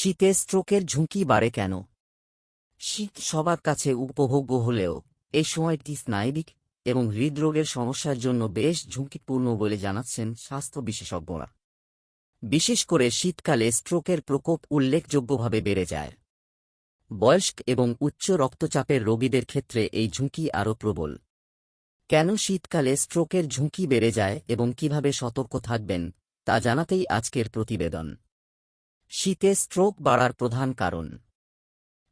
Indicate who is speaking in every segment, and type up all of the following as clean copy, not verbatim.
Speaker 1: শীতে স্ট্রোকের ঝুঁকি বাড়ে কেন? শীত সবার কাছে উপভোগ্য হলেও এই সময়টি স্নায়বিক এবং হৃদরোগের সমস্যার জন্য বেশ ঝুঁকিপূর্ণ বলে জানাচ্ছেন স্বাস্থ্য বিশেষজ্ঞরা। বিশেষ করে শীতকালে স্ট্রোকের প্রকোপ উল্লেখযোগ্যভাবে বেড়ে যায়। বয়স্ক এবং উচ্চ রক্তচাপের রোগীদের ক্ষেত্রে এই ঝুঁকি আরও প্রবল। কেন শীতকালে স্ট্রোকের ঝুঁকি বেড়ে যায় এবং কিভাবে সতর্ক থাকবেন তা জানাতেই আজকের প্রতিবেদন। শীতে স্ট্রোক বাড়ার প্রধান কারণ।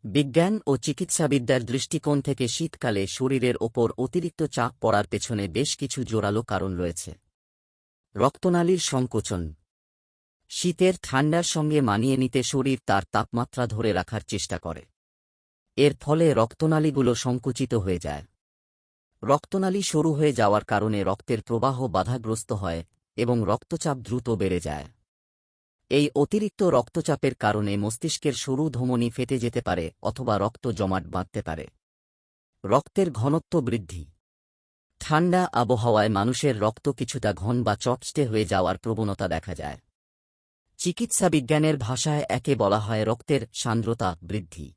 Speaker 1: বিজ্ঞান ও চিকিৎসাবিদ্যার দৃষ্টিকোণ থেকে শীতকালে শরীরের ওপর অতিরিক্ত চাপ পড়ার পেছনে বেশ কিছু জোরালো কারণ রয়েছে। রক্তনালীর সংকোচন। শীতের ঠান্ডার সঙ্গে মানিয়ে নিতে শরীর তার তাপমাত্রা ধরে রাখার চেষ্টা করে। এর ফলে রক্তনালীগুলো সংকুচিত হয়ে যায়। রক্তনালী সরু হয়ে যাওয়ার কারণে রক্তের প্রবাহ বাধাগ্রস্ত হয় এবং রক্তচাপ দ্রুত বেড়ে যায়। এই অতিরিক্ত রক্তচাপের কারণে মস্তিষ্কের সরু ধমনী ফেটে যেতে পারে অথবা রক্ত জমাট বাঁধতে পারে। রক্তের ঘনত্ব বৃদ্ধি। ঠান্ডা আবহাওয়ায় মানুষের রক্ত কিছুটা ঘন বা চটচটে হয়ে যাওয়ার প্রবণতা দেখা যায়। চিকিৎসাবিজ্ঞানের ভাষায় একে বলা হয় রক্তের সান্দ্রতা বৃদ্ধি।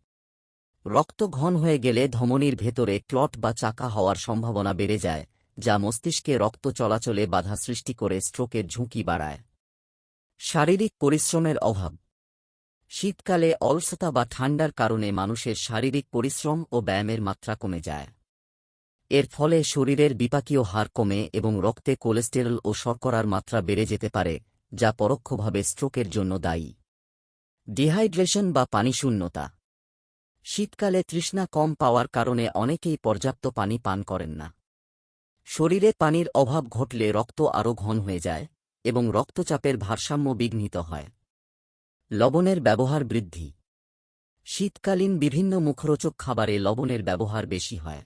Speaker 1: রক্ত ঘন হয়ে গেলে ধমনীর ভেতরে ক্লট বা চাকা হওয়ার সম্ভাবনা বেড়ে যায়, যা মস্তিষ্কে রক্ত চলাচলে বাধা সৃষ্টি করে স্ট্রোকের ঝুঁকি বাড়ায়। শারীরিক পরিশ্রমের অভাব। শীতকালে অলসতা বা ঠান্ডার কারণে মানুষের শারীরিক পরিশ্রম ও ব্যায়ামের মাত্রা কমে যায়। এর ফলে শরীরের বিপাকীয় হার কমে এবং রক্তে কোলেস্টেরল ও শর্করার মাত্রা বেড়ে যেতে পারে, যা পরোক্ষভাবে স্ট্রোকের জন্য দায়ী। ডিহাইড্রেশন বা পানিশূন্যতা। শীতকালে তৃষ্ণা কম পাওয়ার কারণে অনেকেই পর্যাপ্ত পানি পান করেন না। শরীরে পানির অভাব ঘটলে রক্ত আরও ঘন হয়ে যায় এবং রক্তচাপের ভারসাম্য বিঘ্নিত হয়। লবণের ব্যবহার বৃদ্ধি। শীতকালীন বিভিন্ন মুখরোচক খাবারে লবণের ব্যবহার বেশি হয়।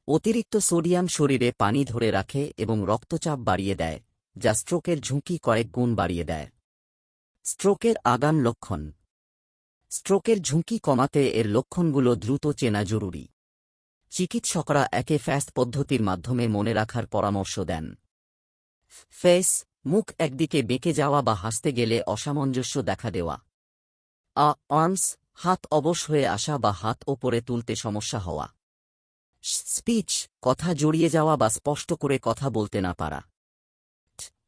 Speaker 1: অতিরিক্ত সোডিয়াম শরীরে পানি ধরে রাখে এবং রক্তচাপ বাড়িয়ে দেয়, যা স্ট্রোকের ঝুঁকি কয়েক গুণ বাড়িয়ে দেয়। স্ট্রোকের আগাম লক্ষণ। স্ট্রোকের ঝুঁকি কমাতে এর লক্ষণগুলো দ্রুত চেনা জরুরি। চিকিৎসকরা একে ফ্যাস্ট পদ্ধতির মাধ্যমে মনে রাখার পরামর্শ দেন। ফেস, মুখ একদিকে বেঁকে যাওয়া বা হাসতে গেলে অসামঞ্জস্য দেখা দেওয়া। আর্মস, হাত অবশ হয়ে আসা বা হাত ওপরে তুলতে সমস্যা হওয়া। স্পিচ, কথা জড়িয়ে যাওয়া বা স্পষ্ট করে কথা বলতে না পারা।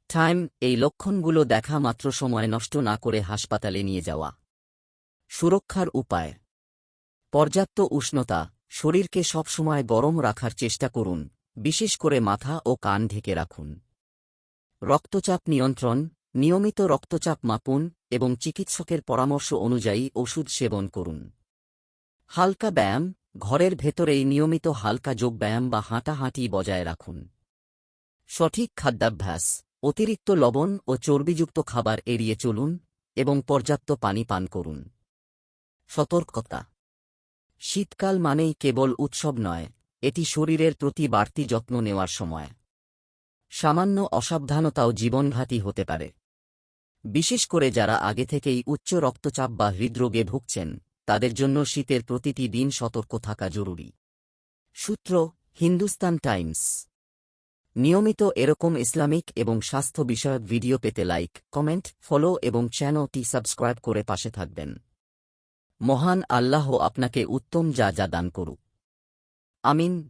Speaker 1: টাইম, এই লক্ষণগুলো দেখা মাত্র সময় নষ্ট না করে হাসপাতালে নিয়ে যাওয়া। সুরক্ষার উপায়। পর্যাপ্ত উষ্ণতা। শরীরকে সবসময় গরম রাখার চেষ্টা করুন, বিশেষ করে মাথা ও কান ঢেকে রাখুন। রক্তচাপ নিয়ন্ত্রণ। নিয়মিত রক্তচাপ মাপুন এবং চিকিৎসকের পরামর্শ অনুযায়ী ওষুধ সেবন করুন। হালকা ব্যায়াম। ঘরের ভেতরেই নিয়মিত হালকা যোগব্যায়াম বা হাঁটাহাঁটি বজায় রাখুন। সঠিক খাদ্যাভ্যাস। অতিরিক্ত লবণ ও চর্বিযুক্ত খাবার এড়িয়ে চলুন এবং পর্যাপ্ত পানি পান করুন। সতর্কতা। শীতকাল মানেই কেবল উৎসব নয়, এটি শরীরের প্রতি বাড়তি যত্ন নেওয়ার সময়। সামান্য অসাবধানতাও জীবনঘাতী হতে পারে। বিশেষ করে যারা আগে থেকেই উচ্চ রক্তচাপ বা হৃদরোগে ভুগছেন, তাদের জন্য শীতের প্রতিটি দিন সতর্ক থাকা জরুরি। সূত্র: হিন্দুস্তান টাইমস। নিয়মিত এরকম ইসলামিক এবং স্বাস্থ্য বিষয়ক ভিডিও পেতে লাইক, কমেন্ট, ফলো এবং চ্যানেলটি সাবস্ক্রাইব করে পাশে থাকবেন। মহান আল্লাহ আপনাকে উত্তম যা দান করুক। আমিন।